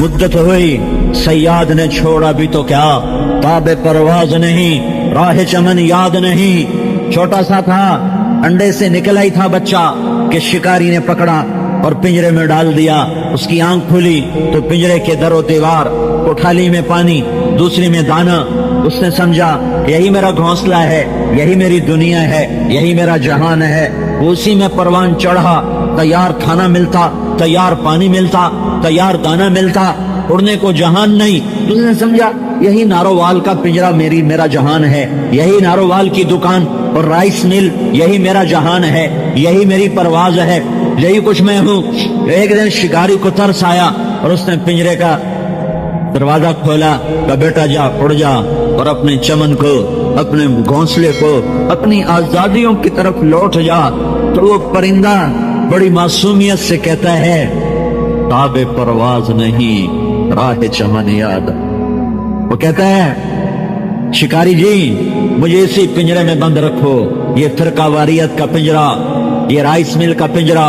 مدت ہوئی صیاد نے چھوڑا بھی تو کیا، تاب پرواز نہیں، راہ چمن یاد نہیں۔ چھوٹا سا تھا، انڈے سے نکلا ہی تھا بچہ کہ شکاری نے پکڑا اور پنجرے میں ڈال دیا۔ اس کی آنکھ کھلی تو پنجرے کے در و دیوار، اٹھالی میں پانی، دوسری میں دانا۔ اس نے سمجھا یہی میرا گھونسلہ ہے، یہی میری دنیا ہے، یہی میرا جہان ہے۔ اسی میں پروان چڑھا، تیار کھانا ملتا، تیار پانی ملتا، تیار دانا ملتا، اڑنے کو جہان نہیں۔ اس نے سمجھا یہی نارووال کا پنجرا میرا جہان ہے، یہی نارووال کی دکان اور رائس مل یہی میرا جہان ہے، یہی میری پرواز ہے، یہی کچھ میں ہوں۔ ایک دن شکاری کو ترس آیا اور اس نے پنجرے کا دروازہ کھولا، کہا بیٹا جا، اڑ جا اور اپنے چمن کو، اپنے گھونسلے کو، اپنی آزادیوں کی طرف لوٹ جا۔ تو وہ پرندہ بڑی معصومیت سے کہتا ہے تاب پرواز نہیں، راہ چمن یاد۔ وہ کہتا ہے شکاری جی مجھے اسی پنجرے میں بند رکھو، یہ فرقہ واریت کا پنجرا، یہ رائس مل کا پنجرا،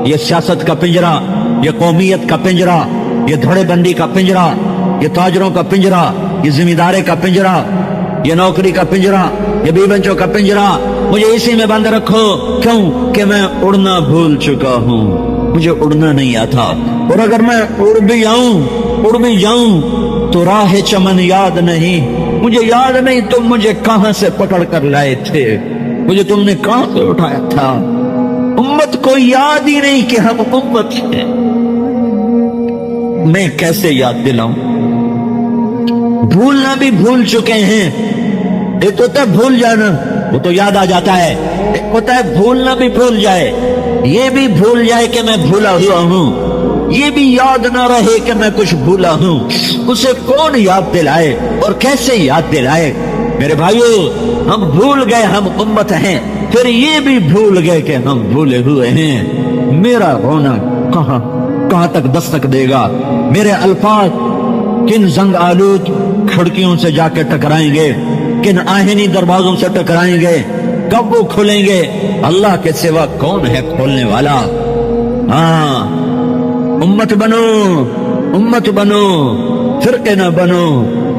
یہ سیاست کا پنجرا، یہ قومیت کا پنجرا، یہ دھڑے بندی کا پنجرا، یہ تاجروں کا پنجرا، یہ زمیندارے کا پنجرا، یہ نوکری کا پنجرا، یہ بی بنچوں کا پنجرا، مجھے اسی میں بند رکھو۔ کیوں کہ میں اڑنا بھول چکا ہوں، مجھے اڑنا نہیں آتا، اور اگر میں اڑ بھی جاؤں تو راہ چمن یاد نہیں، مجھے یاد نہیں تم مجھے کہاں سے پکڑ کر لائے تھے، مجھے تم نے کہاں سے اٹھایا تھا۔ امت کو یاد ہی نہیں کہ ہم امت ہیں، میں کیسے یاد دلاؤں؟ بھولنا بھی بھول چکے ہیں۔ ایک ہوتا ہے بھول جانا، وہ تو یاد آ جاتا ہے، ایک ہوتا ہے بھولنا بھی بھول جائے، یہ بھی بھول جائے کہ میں بھولا ہوا ہوں، یہ بھی یاد نہ رہے کہ میں کچھ بھولا ہوں۔ اسے کون یاد دلائے اور کیسے یاد دلائے؟ میرے بھائیو ہم بھول گئے ہم امت ہیں، پھر یہ بھی بھول گئے کہ ہم بھولے ہوئے ہیں۔ میرا رونا کہاں تک دستک دے گا؟ میرے الفاظ کن زنگ آلود کھڑکیوں سے جا کے ٹکرائیں گے، کن آہنی دروازوں سے ٹکرائیں گے؟ کب وہ کھلیں گے؟ اللہ کے سوا کون ہے کھولنے والا؟ ہاں امت بنو، امت بنو، فرقے نہ بنو،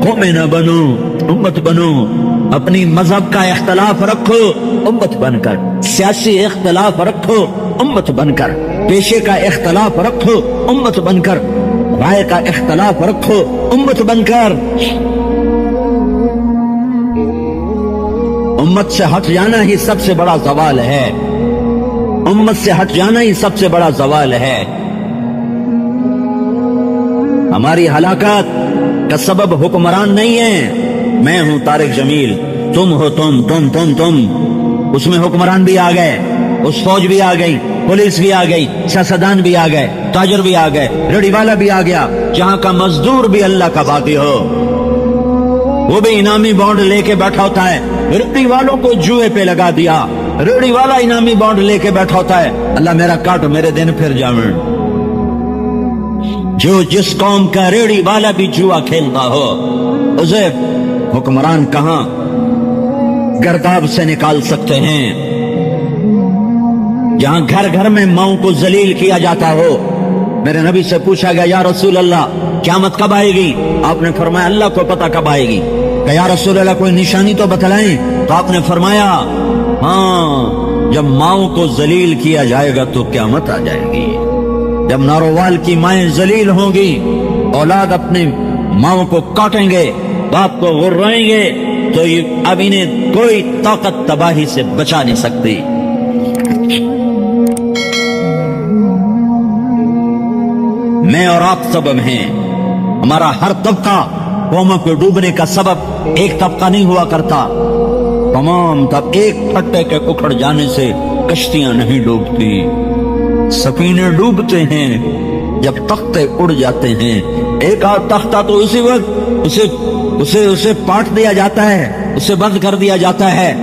قومیں نہ بنو، امت بنو۔ اپنی مذہب کا اختلاف رکھو امت بن کر، سیاسی اختلاف رکھو امت بن کر، پیشے کا اختلاف رکھو امت بن کر، رائے کا اختلاف رکھو امت بن کر۔ امت سے ہٹ جانا ہی سب سے بڑا زوال ہے، امت سے ہٹ جانا ہی سب سے بڑا زوال ہے۔ ہماری ہلاکت کا سبب حکمران نہیں ہے، میں ہوں طارق جمیل، تم ہو تم۔ اس میں حکمران بھی آ گئے، اس فوج بھی آ گئی، پولیس بھی آ گئی، سیاستدان بھی آ گئے، تاجر بھی آ گئے، ریڑھی والا بھی آ گیا، جہاں کا مزدور بھی اللہ کا باغی ہو، وہ بھی انعامی بانڈ لے کے بیٹھا ہوتا ہے۔ ریڑھی والوں کو جوئے پہ لگا دیا، ریڑھی والا انعامی بانڈ لے کے بیٹھا ہوتا ہے، اللہ میرا کاٹ میرے دن پھر جاویں۔ جو جس قوم کا ریڑھی والا بھی جوا کھیلتا ہو، اسے حکمران کہاں گرداب سے نکال سکتے ہیں؟ جہاں گھر گھر میں ماؤں کو ذلیل کیا جاتا ہو۔ میرے نبی سے پوچھا گیا یا رسول اللہ قیامت کب آئے گی؟ آپ نے فرمایا اللہ کو پتہ کب آئے گی۔ کہ یا رسول اللہ کوئی نشانی تو بتلائیں؟ تو آپ نے فرمایا ہاں جب ماؤں کو ذلیل کیا جائے گا تو قیامت آ جائے گی۔ جب نارووال کی مائیں ذلیل ہوں گی، اولاد اپنے ماؤں کو کاٹیں گے، باپ کو غرائیں گے، تو اب انہیں کوئی طاقت تباہی سے بچا نہیں سکتی۔ میں اور آپ سبب ہیں، ہمارا ہر طبقہ قوموں کو ڈوبنے کا سبب ایک طبقہ نہیں ہوا کرتا، تمام طب ایک پھٹے کے اکھڑ جانے سے کشتیاں نہیں ڈوبتی، سفینے ڈوبتے ہیں جب تختے اڑ جاتے ہیں۔ ایک آدھ تختہ تو اسی وقت اسے پاٹ دیا جاتا ہے، اسے بند کر دیا جاتا ہے۔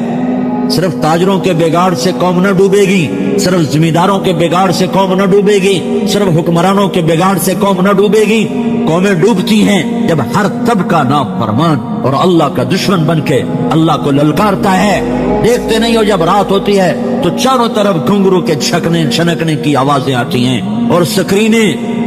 صرف تاجروں کے بگاڑ سے قوم نہ ڈوبے گی، صرف زمینداروں کے بگاڑ سے قوم نہ ڈوبے گی، صرف حکمرانوں کے بگاڑ سے قوم نہ ڈوبے گی۔ قومیں ڈوبتی ہیں جب ہر طبقہ نافرمان اور اللہ کا دشمن بن کے اللہ کو للکارتا ہے۔ دیکھتے نہیں ہو جب رات ہوتی ہے تو چاروں طرف گھنگرو کے چھکنے چھنکنے کی آوازیں آتی ہیں اور سکرینیں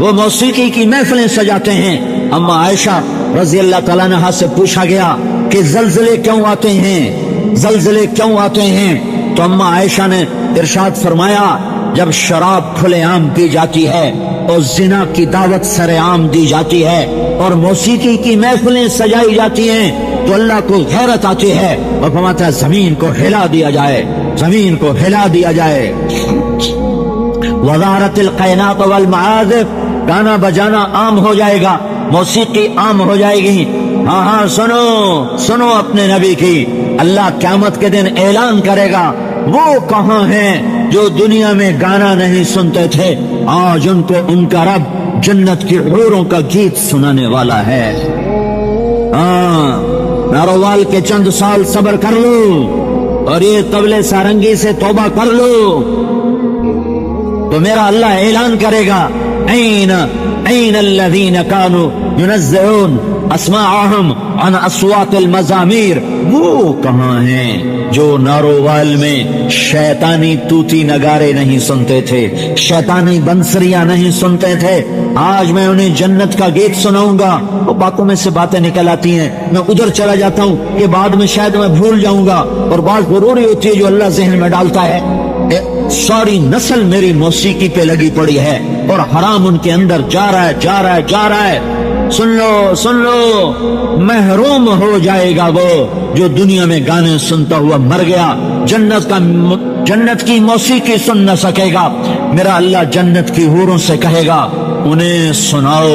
وہ موسیقی کی محفلیں سجاتے ہیں۔ اما عائشہ رضی اللہ تعالیٰ عنہا سے پوچھا گیا کہ زلزلے کیوں آتے ہیں، زلزلے کیوں آتے ہیں؟ تو اما عائشہ نے ارشاد فرمایا جب شراب کھلے عام پی جاتی ہے اور زنا کی دعوت سرے عام دی جاتی ہے اور موسیقی کی محفلیں سجائی جاتی ہیں تو اللہ کو غیرت آتی ہے اور فرماتا ہے زمین کو ہلا دیا جائے، زمین کو ہلا دیا جائے۔ وزارت القینات والمعازف، گانا بجانا عام ہو جائے گا، موسیقی عام ہو جائے گی۔ ہاں سنو اپنے نبی کی، اللہ قیامت کے دن اعلان کرے گا وہ کہاں ہیں جو دنیا میں گانا نہیں سنتے تھے، آج ان کو ان کا رب جنت کی حوروں کا گیت سنانے والا ہے۔ ناروال کے چند سال صبر کر لو اور یہ طبلے سارنگی سے توبہ کر لو تو میرا اللہ اعلان کرے گا این الذین کانوا ینزعون اسماعهم عن اصوات المزامیر، وہ کہاں ہیں جو نارووال میں شیطانی توتی نگارے نہیں سنتے تھے، شیطانی بنسریاں نہیں سنتے تھے، آج میں انہیں جنت کا گیت سناؤں گا۔ وہ باتوں میں سے باتیں نکل آتی ہیں، میں ادھر چلا جاتا ہوں کہ بعد میں شاید میں بھول جاؤں گا، اور بات ضروری ہوتی ہے جو اللہ ذہن میں ڈالتا ہے۔ ساری نسل میری موسیقی پہ لگی پڑی ہے اور حرام ان کے اندر جا رہا ہے۔ سن لو محروم ہو جائے گا وہ جو دنیا میں گانے سنتا ہوا مر گیا، جنت کی موسیقی سن نہ سکے گا۔ میرا اللہ جنت کی حوروں سے کہے گا انہیں سناؤ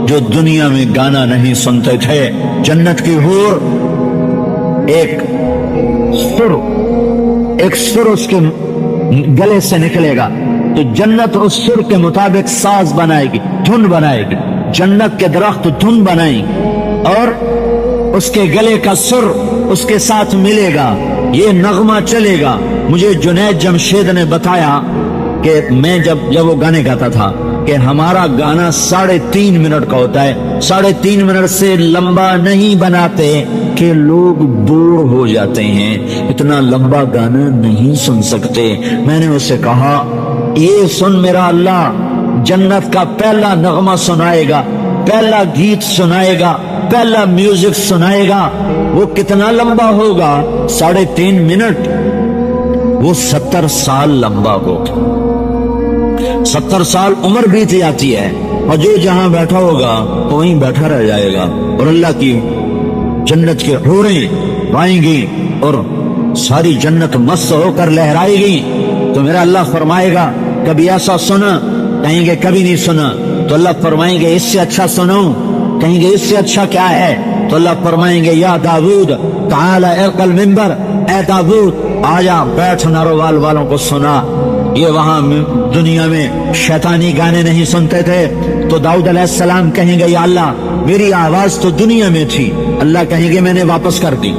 جو دنیا میں گانا نہیں سنتے تھے۔ جنت کی حور ایک سر اس کے گلے سے نکلے گا تو جنت اس سر کے مطابق ساز بنائے گی، دھن بنائے گی، جنت کے درخت دھن بنائیں گی اور اس کے گلے کا سر اس کے ساتھ ملے گا، یہ نغمہ چلے گا۔ مجھے جنید جمشید نے بتایا کہ میں جب وہ گانے گاتا تھا کہ ہمارا گانا 3.5 منٹ کا ہوتا ہے، 3.5 منٹ سے لمبا نہیں بناتے کہ لوگ بور ہو جاتے ہیں، اتنا لمبا گانا نہیں سن سکتے۔ میں نے اسے کہا یہ سن میرا اللہ جنت کا پہلا نغمہ سنائے گا، پہلا گیت سنائے گا، پہلا میوزک سنائے گا، وہ کتنا لمبا ہوگا؟ 3.5 منٹ، وہ 70 سال لمبا ہوگا۔ 70 سال عمر بیت جاتی ہے اور جو جہاں بیٹھا ہوگا وہیں بیٹھا رہ جائے گا، اور اللہ کی جنت کے حوریں آئیں گی اور ساری جنت مست ہو کر لہرائے گی۔ تو میرا اللہ فرمائے گا کبھی ایسا سنا؟ کہیں گے کبھی نہیں سنا۔ تو اللہ فرمائیں گے اس سے اچھا سنو، کہیں گے اس سے اچھا کیا ہے؟ تو اللہ فرمائیں گے یا داود تعالی ارق المنبر، اے داود آجا بیٹھ نارووال والوں کو سنا۔ یہ وہاں دنیا میں شیطانی گانے نہیں سنتے تھے تو داؤد علیہ السلام کہیں گے یا اللہ میری آواز تو دنیا میں تھی، اللہ کہیں گے میں نے واپس کر دی۔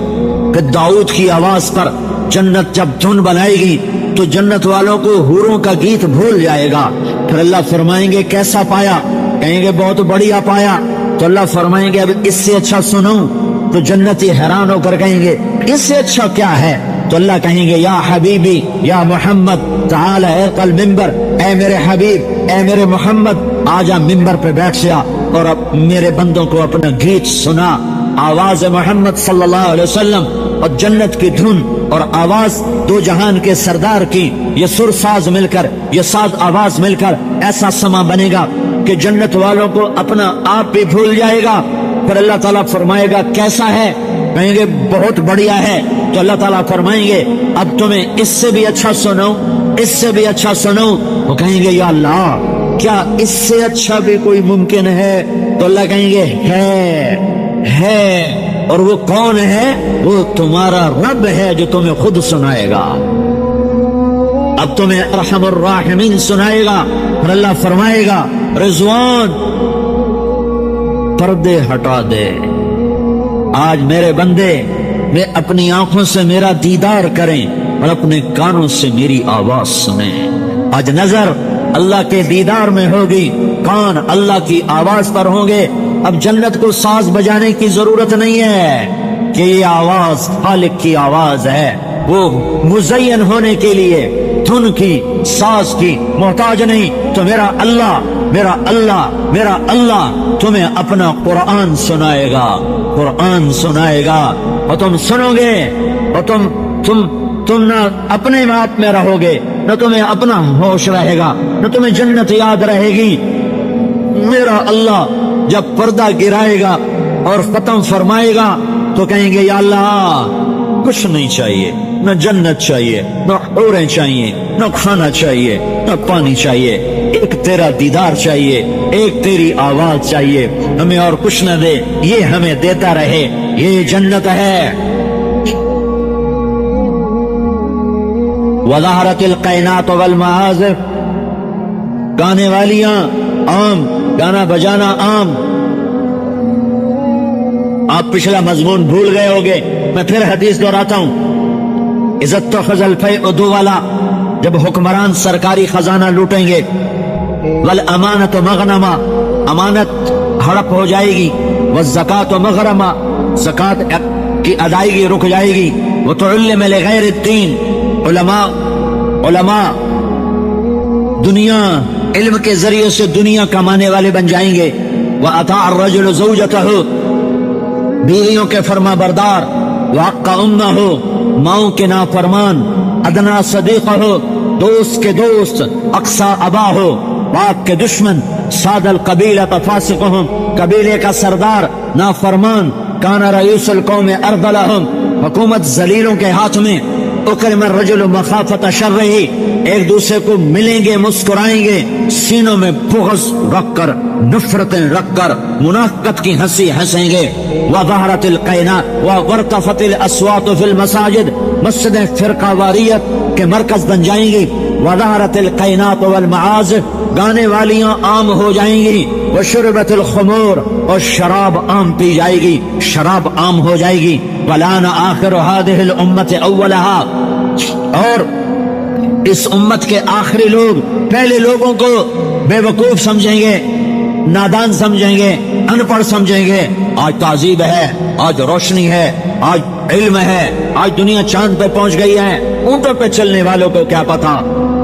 کہ داؤد کی آواز پر جنت جب دھن بنائے گی تو جنت والوں کو حوروں کا گیت بھول جائے گا۔ پھر اللہ فرمائیں گے کیسا پایا؟ کہیں گے بہت بڑھیا پایا۔ تو اللہ فرمائیں گے اب اس سے اچھا سنو، تو جنتی حیران ہو کر کہیں گے اس سے اچھا کیا ہے؟ تو اللہ کہیں گے یا حبیبی یا محمد تعال ارق المنبر، اے میرے حبیب اے میرے محمد آجا ممبر پہ بیٹھ جا اور اب میرے بندوں کو اپنا گیت سنا۔ آواز محمد صلی اللہ علیہ وسلم اور جنت کی دھن اور آواز دو جہان کے سردار کی، یہ سر ساز مل کر، یہ ساز آواز مل کر ایسا سما بنے گا کہ جنت والوں کو اپنا آپ بھی بھول جائے گا۔ پھر اللہ تعالیٰ فرمائے گا کیسا ہے؟ کہیں گے بہت بڑھیا ہے۔ تو اللہ تعالیٰ فرمائیں گے اب تمہیں اس سے بھی اچھا سنو، اس سے بھی اچھا سنو۔ وہ کہیں گے یا اللہ کیا اس سے اچھا بھی کوئی ممکن ہے؟ تو اللہ کہیں گے ہے، اور وہ کون ہے؟ وہ تمہارا رب ہے جو تمہیں خود سنائے گا، اب تمہیں ارحم الراحمین سنائے گا۔ اور اللہ فرمائے گا رضوان پردے ہٹا دے، آج میرے بندے میں اپنی آنکھوں سے میرا دیدار کریں اور اپنے کانوں سے میری آواز سنیں۔ آج نظر اللہ کے دیدار میں ہوگی، کان اللہ کی آواز پر ہوں گے۔ اب جنت کو ساز بجانے کی ضرورت نہیں ہے کہ یہ آواز خالق کی آواز ہے، وہ مزین ہونے کے لیے دھن کی، ساز کی محتاج نہیں۔ تو میرا اللہ تمہیں اپنا قرآن سنائے گا اور تم سنو گے اور تم نہ اپنے آپ میں رہو گے، نہ تمہیں اپنا ہوش رہے گا، نہ تمہیں جنت یاد رہے گی۔ میرا اللہ جب پردہ گرائے گا اور ختم فرمائے گا تو کہیں گے یا اللہ کچھ نہیں چاہیے، نہ جنت چاہیے، نہ حوریں چاہیے، نہ کھانا چاہیے، نہ پانی چاہیے، ایک تیرا دیدار چاہیے، ایک تیری آواز چاہیے، ہمیں اور کچھ نہ دے، یہ ہمیں دیتا رہے، یہ جنت ہے۔ وظہرت القینات والمعازف، گانے والیاں عام، گانا بجانا عام۔ آپ پچھلا مضمون بھول گئے ہوگے، میں پھر حدیث دہراتا ہوں۔ عزت و فضل فیء والا، جب حکمران سرکاری خزانہ لوٹیں گے، والامانت مغنما، امانت ہڑپ ہو جائے گی، والزکاۃ مغرما، زکات کی ادائیگی رک جائے گی، وتعلم لغیر الدین، علماء دنیا علم کے ذریعے سے دنیا کمانے والے بن جائیں گے، وَأَطَاعَ الرَّجُلُ زَوْجَتَهُ، بیویوں کے فرما بردار، وَعَقَّ أُمَّهُ، ماؤں کے نافرمان، ادنا صدیقہ، دوست کے دوست، اقصى اباہ، باپ کے دشمن، ساد القبیلۃ فاسقہم، قبیلے کا سردار نافرمان، کان رئیس القوم ارذلہم، حکومت ذلیلوں کے ہاتھ میں، اکرم الرجل مخافت شرہ، ایک دوسرے کو ملیں گے مسکرائیں گے، سینوں میں بغض رکھ کر، نفرتیں رکھ کر، منافقت کی ہنسی ہنسیں گے۔ وظہرت القینات وارتفعت الاصوات فی المساجد، مسجدیں فرقہ واریت کے مرکز بن جائیں گی۔ وظہرت القینات والمعازف، گانے والیاں عام ہو جائیں گی۔ وشربت الخمور، اور شراب عام پی جائے گی، شراب عام ہو جائے گی۔ ولان آخر هذه الامت اولها، اور اس امت کے آخری لوگ پہلے لوگوں کو بے وقوف سمجھیں گے، نادان سمجھیں گے، ان پڑھ سمجھیں گے۔ آج تہذیب ہے، آج روشنی ہے، آج علم ہے، آج دنیا چاند پہ پہنچ گئی ہے، اونٹوں پہ چلنے والوں کو کیا پتا،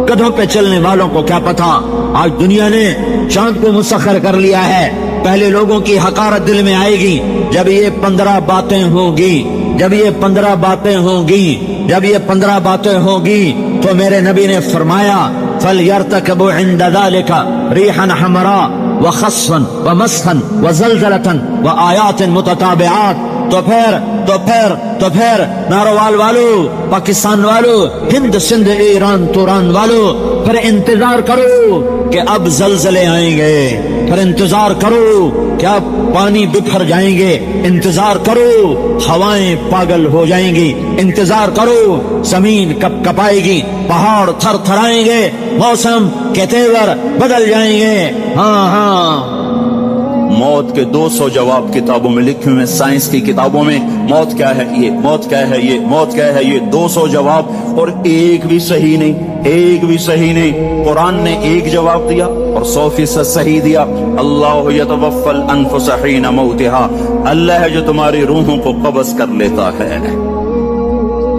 گدھوں پہ چلنے والوں کو کیا پتا، آج دنیا نے چاند کو مسخر کر لیا ہے۔ پہلے لوگوں کی حقارت دل میں آئے گی جب یہ 15 باتیں ہوں گی، جب یہ 15 باتیں ہوں گی، جب یہ 15 باتیں ہوں گی تو میرے نبی نے فرمایا فَلْيَرْتَكَبُوا عِنْدَ ذَلِكَ رِيحًا حَمْرَاء وَخَصْفًا وَمَسْخًا وَزَلْزَلَةً وَآيَاتٍ مُتَتَابِعَاتٍ۔ تو پھر ناروال والو، پاکستان والو، ہند سندھ ایران توران والو، پھر انتظار کرو کہ اب زلزلے آئیں گے، پھر انتظار کرو کہ اب پانی بکھر جائیں گے، انتظار کرو ہوائیں پاگل ہو جائیں گی، انتظار کرو زمین کب کپائے گی، پہاڑ تھر تھرائیں گے، موسم کے تیور بدل جائیں گے۔ ہاں موت کے 200 جواب کتابوں میں لکھے ہوئے، سائنس کی کتابوں میں موت کیا ہے یہ، موت کیا ہے یہ، موت کیا ہے یہ، 200 جواب، اور ایک بھی صحیح نہیں، ایک بھی صحیح نہیں۔ قرآن نے ایک جواب دیا اور 100% صحیح دیا۔ اللہ یتوفی الانفس حین موتها، اللہ ہے جو تمہاری روحوں کو قبض کر لیتا ہے۔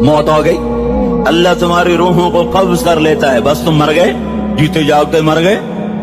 موت آ گئی، اللہ تمہاری روحوں کو قبض کر لیتا ہے، بس تم مر گئے، جیتے جاگتے مر گئے،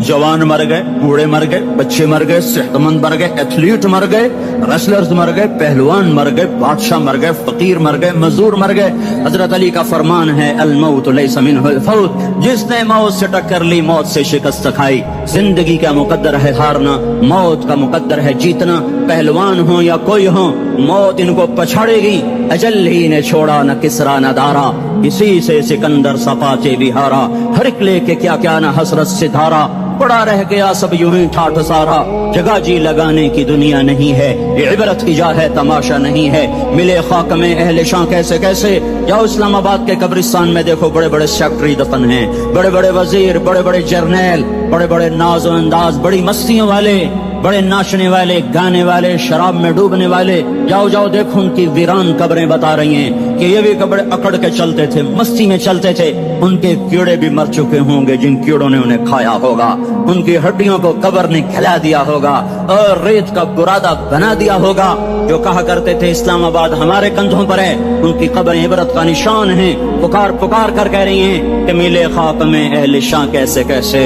جوان مر گئے، بوڑھے مر گئے، بچے مر گئے، صحت مند مر گئے، ایتھلیٹ مر گئے، ریسلرز مر گئے، پہلوان مر گئے، بادشاہ مر گئے، فقیر مر گئے، مزدور مر گئے۔ حضرت علی کا فرمان ہے الموت لیس منہ الفوت، جس نے موت سے ٹکر لی موت سے شکست کھائی۔ زندگی کا مقدر ہے ہارنا، موت کا مقدر ہے جیتنا۔ پہلوان ہوں یا کوئی ہوں، موت ان کو پچھاڑے گی۔ اجل ہی نے چھوڑا نہ کسرا نہ دارا، اسی سے سکندر سپاچے بھی ہارا۔ ہر ایک لے کے کیا کیا نہ حسرت سے دھارا، پڑا رہ گیا سب یوں ہی ٹھاٹھ سارا۔ جگہ جی لگانے کی دنیا نہیں ہے، یہ عبرت کی جا ہے تماشا نہیں ہے۔ ملے خاک میں اہل شاں کیسے کیسے، جاؤ اسلام آباد کے قبرستان میں دیکھو، بڑے بڑے سیکٹری دفن ہیں، بڑے بڑے وزیر، بڑے بڑے جرنیل، بڑے بڑے ناز و انداز، بڑی مستیوں والے، بڑے ناچنے والے، گانے والے، شراب میں ڈوبنے والے۔ جاؤ جاؤ دیکھو ان کی ویران قبریں بتا رہی ہیں کہ یہ بھی قبر اکڑ کے چلتے تھے، مستی میں چلتے تھے۔ ان کے کیڑے بھی مر چکے ہوں گے جن کیڑوں نے انہیں کھایا ہوگا، ان کی ہڈیوں کو قبر نے کھلا دیا ہوگا اور ریت کا برادہ بنا دیا ہوگا۔ جو کہا کرتے تھے اسلام آباد ہمارے کندھوں پر ہے، ان کی قبریں عبرت کا نشان ہیں۔ پکار پکار کر کہہ رہی ہیں کہ ملے خاک میں اہل شاں کیسے کیسے۔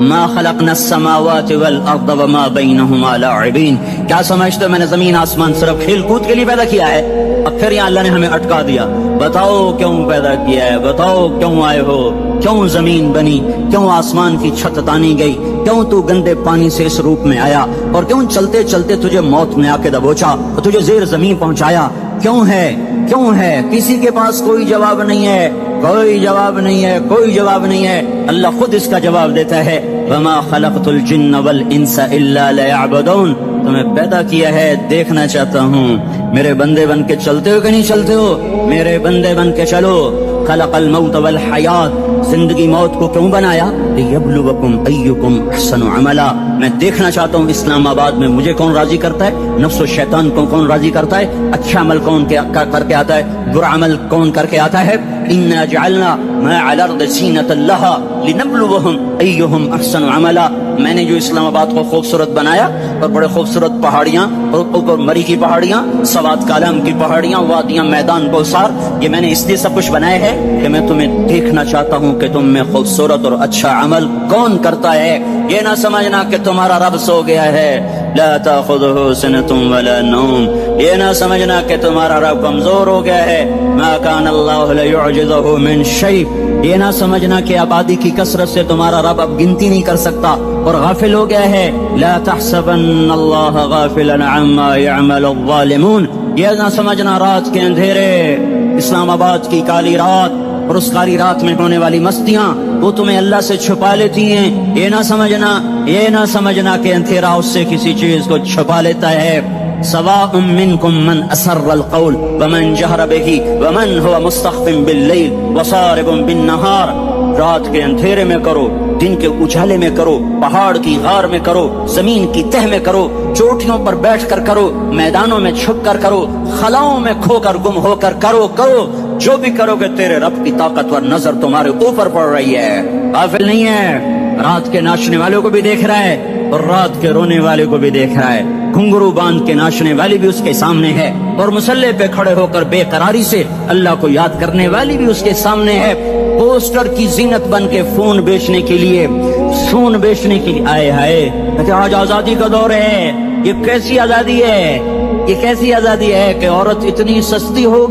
ما خلقنا السماوات والارض وما بينهما لاعبين. کیا سمجھتے ہو میں نے زمین آسمان صرف کھیل کود کے لیے پیدا کیا ہے؟ اب پھر یہاں اللہ نے ہمیں اٹکا دیا. بتاؤ کیوں پیدا کیا ہے؟ بتاؤ کیوں آئے ہو؟ کیوں زمین بنی؟ کیوں آسمان کی چھت تانی گئی؟ کیوں تو گندے پانی سے اس روپ میں آیا؟ اور کیوں چلتے چلتے تجھے موت نے آ کے دبوچا اور تجھے زیر زمین پہنچایا؟ کیوں ہے؟ کیوں ہے؟ کسی کے پاس کوئی جواب نہیں ہے، کوئی جواب نہیں ہے، کوئی جواب نہیں ہے. اللہ خود اس کا جواب دیتا ہے وما خلقت الجن والانس الا ليعبدون. تمہیں پیدا کیا ہے دیکھنا چاہتا ہوں میرے بندے بن کے چلتے ہو کہ نہیں چلتے ہو. میرے بندے بن کے چلو. خلق الموت والحیات، زندگی موت کو کیوں بنایا؟ لیبلوکم ایکم احسن عملا. میں دیکھنا چاہتا ہوں اسلام آباد میں مجھے کون راضی کرتا ہے، نفس و شیطان کو کون راضی کرتا ہے، اچھا عمل کون کر کے آتا ہے، برا عمل کون کر کے آتا ہے. انا جعلنا ما علی الارض زینۃ لها لنبلوہم ایہم احسن عملا. میں نے جو اسلام آباد کو خوبصورت بنایا اور بڑے خوبصورت پہاڑیاں اور اوپر مری کی پہاڑیاں، سوات کالم کی پہاڑیاں، وادیاں، میدان بوسار، یہ میں نے اس لیے سب کچھ بنایا ہے کہ میں تمہیں دیکھنا چاہتا ہوں کہ تم میں خوبصورت اور اچھا عمل کون کرتا ہے. یہ نہ سمجھنا کہ تمہارا رب سو گیا ہے، لا تاخذہ سنۃ ولا نوم. یہ نہ سمجھنا کہ تمہارا رب کمزور ہو گیا ہے، ما کان اللہ لیعجزہ من شیء. یہ نہ سمجھنا کہ آبادی کی کثرت سے تمہارا رب اب گنتی نہیں کر سکتا اور غافل ہو گیا ہے. لا تحسبن اللہ غافلا عما يعمل الظالمون. یہ نہ سمجھنا رات کے اندھیرے، اسلام آباد کی کالی رات اور اس کالی رات میں ہونے والی مستیاں وہ تمہیں اللہ سے چھپا لیتی ہیں. یہ نہ سمجھنا کہ اندھیرا اس سے کسی چیز کو چھپا لیتا ہے. سواء منکم من اسر القول ومن جہر بہ ومن هو مستخف باللیل وصارب بالنہار. رات کے اندھیرے میں کرو، دن کے اجالے میں کرو، پہاڑ کی غار میں کرو، زمین کی تہ میں کرو، چوٹیوں پر بیٹھ کر کرو، میدانوں میں چھپ کر کرو، خلاؤں میں کھو کر گم ہو کر کرو. جو بھی کرو گے تیرے رب کی طاقتور نظر تمہارے اوپر پڑ رہی ہے. غافل نہیں ہے، رات کے ناچنے والوں کو بھی دیکھ رہا ہے اور رات کے رونے والے کو بھی دیکھ رہا ہے. گھنگرو باندھ کے ناچنے والی بھی اس کے سامنے ہے اور مسلح پہ کھڑے ہو کر بے قراری سے اللہ کو یاد کرنے والی بھی اس کے سامنے ہے. پوسٹر کی زینت بن کے فون بیچنے کے لیے آئے ہائے آج آزادی کا دور ہے. یہ کیسی آزادی ہے، یہ کیسی آزادی ہے کہ عورت اتنی سستی ہو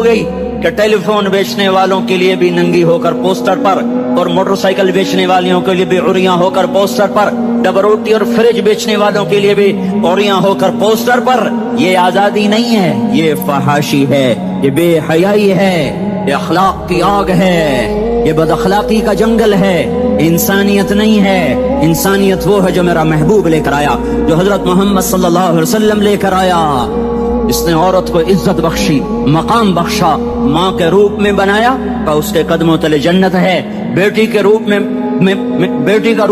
گئی کہ ٹیلی فون بیچنے والوں کے لیے بھی ننگی ہو کر پوسٹر پر اور موٹر سائیکل بیچنے والوں کے لیے بھی عریاں ہو کر پوسٹر پر، ڈبل روٹی اور فریج بیچنے والوں کے لیے بھی عریاں ہو کر پوسٹر پر. یہ آزادی نہیں ہے، یہ فحاشی ہے، یہ بے حیائی ہے، یہ اخلاق کی آگ ہے، یہ بد اخلاقی کا جنگل ہے. انسانیت نہیں ہے. انسانیت وہ ہے جو میرا محبوب لے کر آیا، جو حضرت محمد صلی اللہ علیہ وسلم لے کر آیا. اس نے عورت کو عزت بخشی، مقام بخشا، ماں کے روپ میں بنایا اور اس کے قدموں تلے جنت ہے. بیٹی کے روپ میں بیٹی کا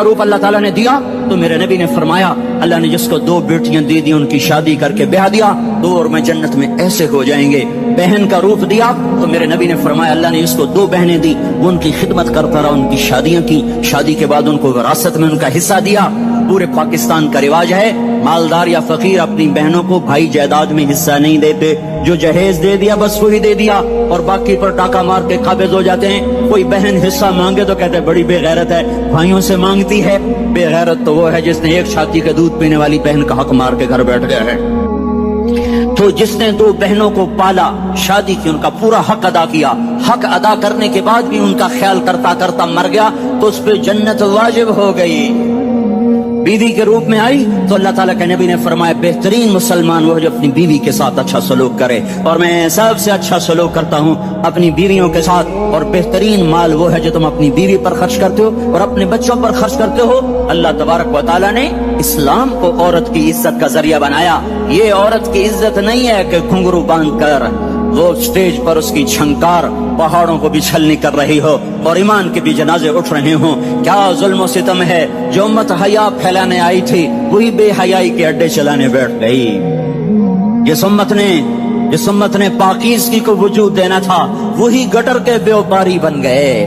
روپ اللہ تعالیٰ نے دیا تو میرے نبی نے فرمایا اللہ نے جس کو 2 بیٹیاں دے دی ان کی شادی کر کے بیاہ دیا 2 اور میں جنت میں ایسے ہو جائیں گے. بہن کا روپ دیا تو میرے نبی نے فرمایا اللہ نے جس کو 2 بہنیں دی وہ ان کی خدمت کرتا رہا، ان کی شادیاں کی، شادی کے بعد ان کو وراثت میں ان کا حصہ دیا. پورے پاکستان کا رواج ہے مالدار یا فقیر اپنی بہنوں کو بھائی جائیداد میں حصہ نہیں دیتے. جو جہیز دے دیا بس وہی دے دیا اور باقی پر ٹاکا مار کے قابض ہو جاتے ہیں. کوئی بہن حصہ مانگے تو کہتے ہیں بڑی بے غیرت ہے، بھائیوں سے مانگتی ہے. بے غیرت تو وہ ہے جس نے ایک چھاتی کے دودھ پینے والی بہن کا حق مار کے گھر بیٹھ گیا ہے. تو جس نے 2 بہنوں کو پالا، شادی کی، ان کا پورا حق ادا کیا، حق ادا کرنے کے بعد بھی ان کا خیال کرتا کرتا مر گیا تو اس پہ جنت واجب ہو گئی. بیوی کے روپ میں آئی تو اللہ تعالیٰ کے نبی نے فرمایا بہترین مسلمان وہ جو اپنی بیوی کے ساتھ اچھا سلوک کرے، اور میں سب سے اچھا سلوک کرتا ہوں اپنی بیویوں کے ساتھ. اور بہترین مال وہ ہے جو تم اپنی بیوی پر خرچ کرتے ہو اور اپنے بچوں پر خرچ کرتے ہو. اللہ تبارک و تعالیٰ نے اسلام کو عورت کی عزت کا ذریعہ بنایا. یہ عورت کی عزت نہیں ہے کہ گھنگرو باندھ کر وہ اسٹیج پر اس کی چھنکار پہاڑوں کو بھی چھلنی کر رہی ہو اور ایمان کے بھی جنازے اٹھ رہے ہوں. کیا ظلم و ستم ہے. جو امت حیا پھیلانے آئی تھی وہی بے حیائی کے اڈے چلانے بیٹھ گئی. جس امت نے پاکیزگی کو وجود دینا تھا وہی گٹر کے بیوپاری بن گئے.